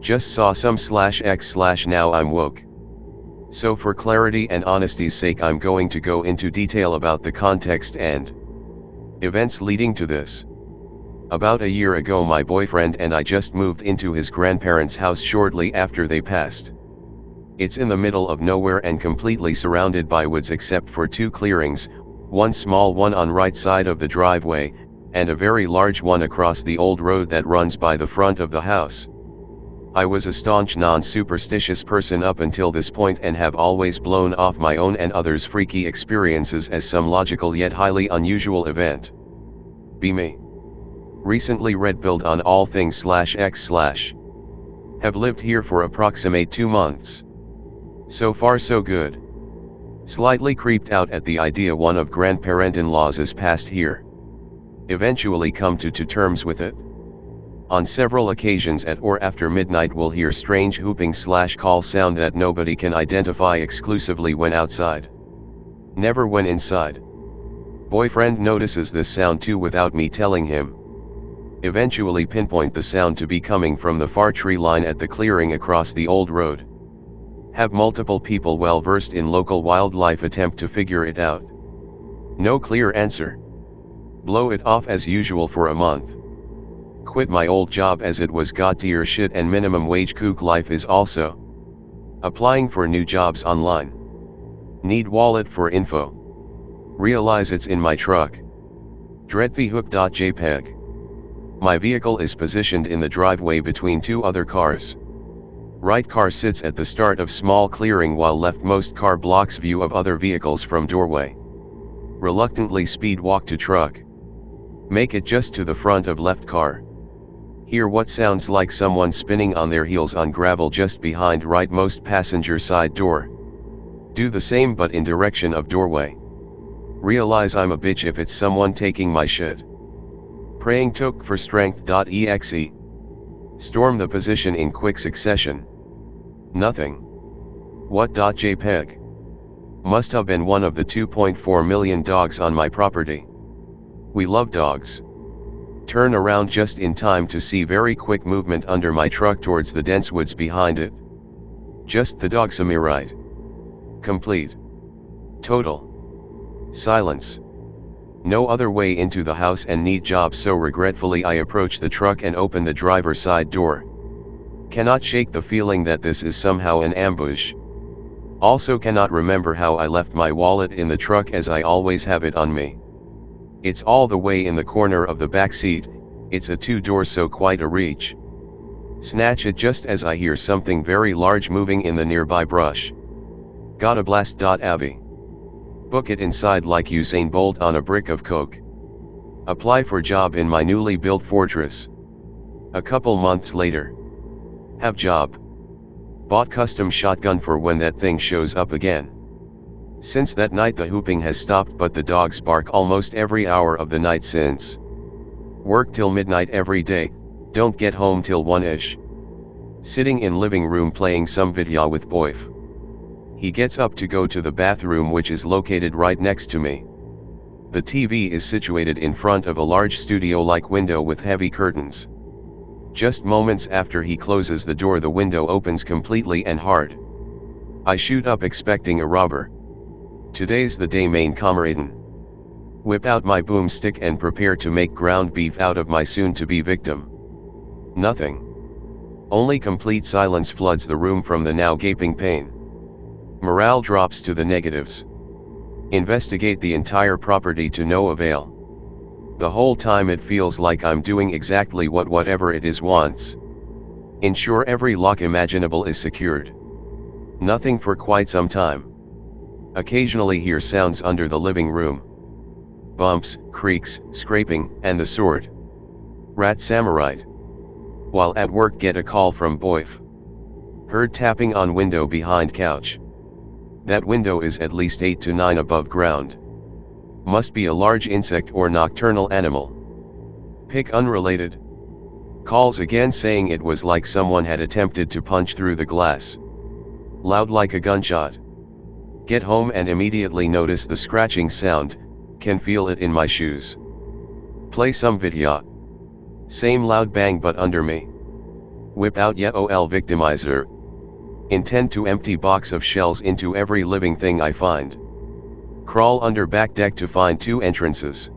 Just saw some /x/ now I'm woke. So for clarity and honesty's sake I'm going to go into detail about the context and events leading to this. About a year ago my boyfriend and I just moved into his grandparents' house shortly after they passed. It's in the middle of nowhere and completely surrounded by woods except for two clearings, one small one on right side of the driveway, and a very large one across the old road that runs by the front of the house. I was a staunch non-superstitious person up until this point and have always blown off my own and others' freaky experiences as some logical yet highly unusual event. Be me. Recently read build on all things /x/. Have lived here for approximate 2 months. So far so good. Slightly creeped out at the idea one of grandparent-in-laws is passed here. Eventually come to terms with it. On several occasions at or after midnight we'll hear strange whooping/call sound that nobody can identify exclusively when outside. Never when inside. Boyfriend notices this sound too without me telling him. Eventually pinpoint the sound to be coming from the far tree line at the clearing across the old road. Have multiple people well versed in local wildlife attempt to figure it out. No clear answer. Blow it off as usual for a month. Quit my old job as it was god tier shit and minimum wage kook life is also. Applying for new jobs online. Need wallet for info. Realize it's in my truck. dreadthehook.jpg. My vehicle is positioned in the driveway between two other cars. Right car sits at the start of small clearing while leftmost car blocks view of other vehicles from doorway. Reluctantly speed walk to truck. Make it just to the front of left car. Hear what sounds like someone spinning on their heels on gravel just behind rightmost passenger side door. Do the same but in direction of doorway. Realize I'm a bitch if it's someone taking my shit. Praying took for strength.exe. Storm the position in quick succession. Nothing. What.jpg. Must have been one of the 2.4 million dogs on my property. We love dogs. Turn around just in time to see very quick movement under my truck towards the dense woods behind it. Just the dog right. Complete. Total. Silence. No other way into the house and neat job, so regretfully I approach the truck and open the driver's side door. Cannot shake the feeling that this is somehow an ambush. Also cannot remember how I left my wallet in the truck as I always have it on me. It's all the way in the corner of the back seat, it's a 2-door so quite a reach. Snatch it just as I hear something very large moving in the nearby brush. Got a blast.avi. Book it inside like Usain Bolt on a brick of coke. Apply for job in my newly built fortress. A couple months later. Have job. Bought custom shotgun for when that thing shows up again. Since that night the hooping has stopped but the dogs bark almost every hour of the night since. Work till midnight every day, don't get home till 1ish. Sitting in living room playing some video with boyf. He gets up to go to the bathroom which is located right next to me. The TV is situated in front of a large studio-like window with heavy curtains. Just moments after he closes the door the window opens completely and hard. I shoot up expecting a robber. Today's the day main comraden. Whip out my boomstick and prepare to make ground beef out of my soon-to-be victim. Nothing. Only complete silence floods the room from the now gaping pain. Morale drops to the negatives. Investigate the entire property to no avail. The whole time it feels like I'm doing exactly whatever it is wants. Ensure every lock imaginable is secured. Nothing for quite some time. Occasionally hear sounds under the living room. Bumps, creaks, scraping, and the sort. Rat samurai. While at work get a call from boyf. Heard tapping on window behind couch. That window is at least 8 to 9 above ground. Must be a large insect or nocturnal animal. Pick unrelated. Calls again saying it was like someone had attempted to punch through the glass. Loud like a gunshot. Get home and immediately notice the scratching sound, can feel it in my shoes. Play some video. Same loud bang but under me. Whip out YOL victimizer. Intend to empty box of shells into every living thing I find. Crawl under back deck to find 2 entrances.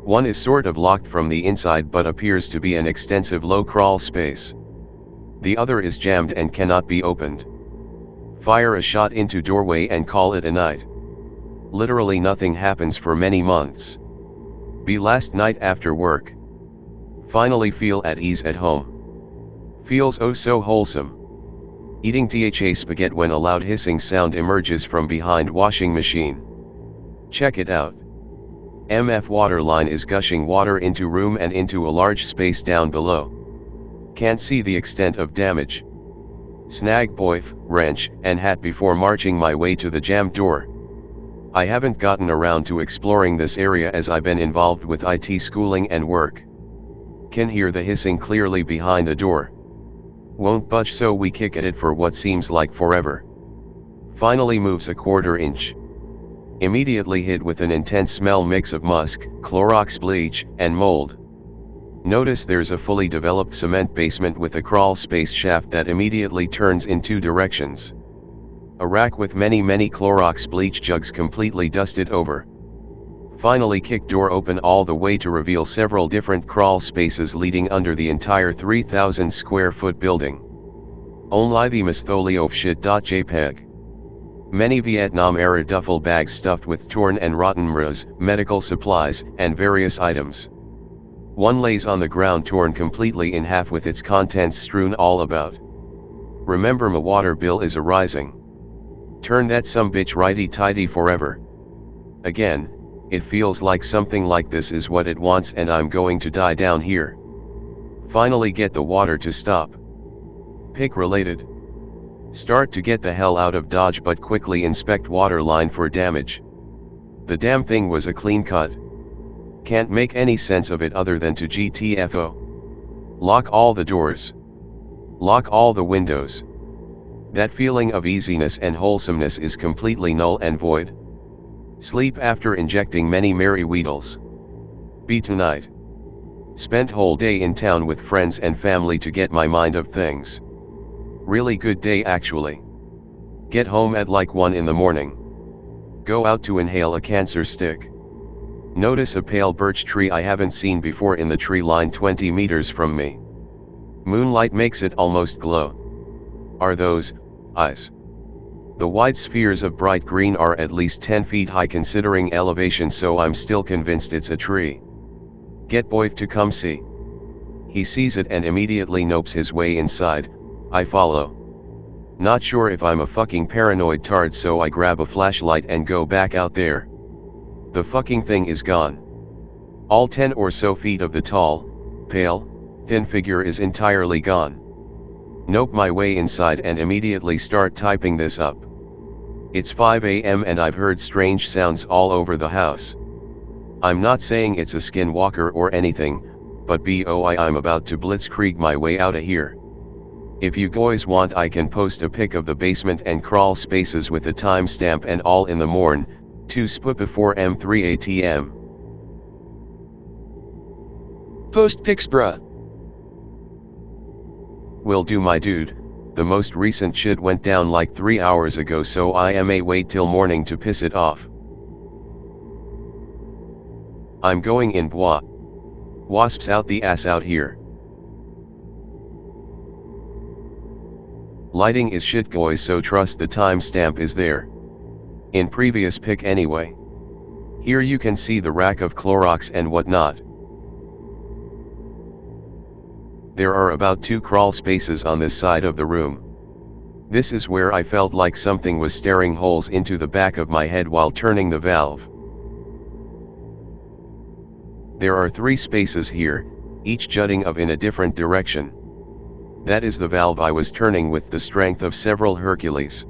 One is sort of locked from the inside but appears to be an extensive low crawl space. The other is jammed and cannot be opened. Fire a shot into doorway and call it a night. Literally nothing happens for many months. Be last night after work. Finally feel at ease at home. Feels oh so wholesome. Eating THA spaghetti when a loud hissing sound emerges from behind washing machine. Check it out. MF water line is gushing water into room and into a large space down below. Can't see the extent of damage. Snag boif, wrench, and hat before marching my way to the jammed door. I haven't gotten around to exploring this area as I've been involved with IT schooling and work. Can hear the hissing clearly behind the door. Won't budge, so we kick at it for what seems like forever. Finally moves a quarter inch. Immediately hit with an intense smell mix of musk, Clorox bleach, and mold. Notice there's a fully developed cement basement with a crawl space shaft that immediately turns in 2 directions. A rack with many Clorox bleach jugs completely dusted over. Finally kick door open all the way to reveal several different crawl spaces leading under the entire 3,000 square foot building. Only the mistholio of shit.jpg. Many Vietnam-era duffel bags stuffed with torn and rotten mras, medical supplies, and various items. One lays on the ground torn completely in half with its contents strewn all about. Remember, my water bill is a-rising. Turn that some bitch righty-tighty forever. Again, it feels like something like this is what it wants and I'm going to die down here. Finally get the water to stop. Pick related. Start to get the hell out of Dodge but quickly inspect water line for damage. The damn thing was a clean cut. Can't make any sense of it other than to GTFO. Lock all the doors. Lock all the windows. That feeling of easiness and wholesomeness is completely null and void. Sleep after injecting many merry Weedles. Be tonight. Spent whole day in town with friends and family to get my mind of things. Really good day actually. Get home at like 1 in the morning. Go out to inhale a cancer stick. Notice a pale birch tree I haven't seen before in the tree line 20 meters from me. Moonlight makes it almost glow. Are those eyes? The wide spheres of bright green are at least 10 feet high considering elevation, so I'm still convinced it's a tree. Get boy to come see. He sees it and immediately nopes his way inside. I follow. Not sure if I'm a fucking paranoid tard, so I grab a flashlight and go back out there. The fucking thing is gone. All 10 or so feet of the tall, pale, thin figure is entirely gone. Nope my way inside and immediately start typing this up. It's 5 AM and I've heard strange sounds all over the house. I'm not saying it's a skinwalker or anything, but boy I'm about to blitzkrieg my way out of here. If you guys want I can post a pic of the basement and crawl spaces with a timestamp and all in the morn, 2 spupa 4 M3 ATM. Post pics bruh. Will do my dude, the most recent shit went down like 3 hours ago, so I may wait till morning to piss it off. I'm going in bois. Wasps out the ass out here. Lighting is shit guys, so trust the timestamp is there. In previous pic anyway. Here you can see the rack of Clorox and whatnot. There are about 2 crawl spaces on this side of the room. This is where I felt like something was staring holes into the back of my head while turning the valve. There are 3 spaces here, each jutting off in a different direction. That is the valve I was turning with the strength of several Hercules.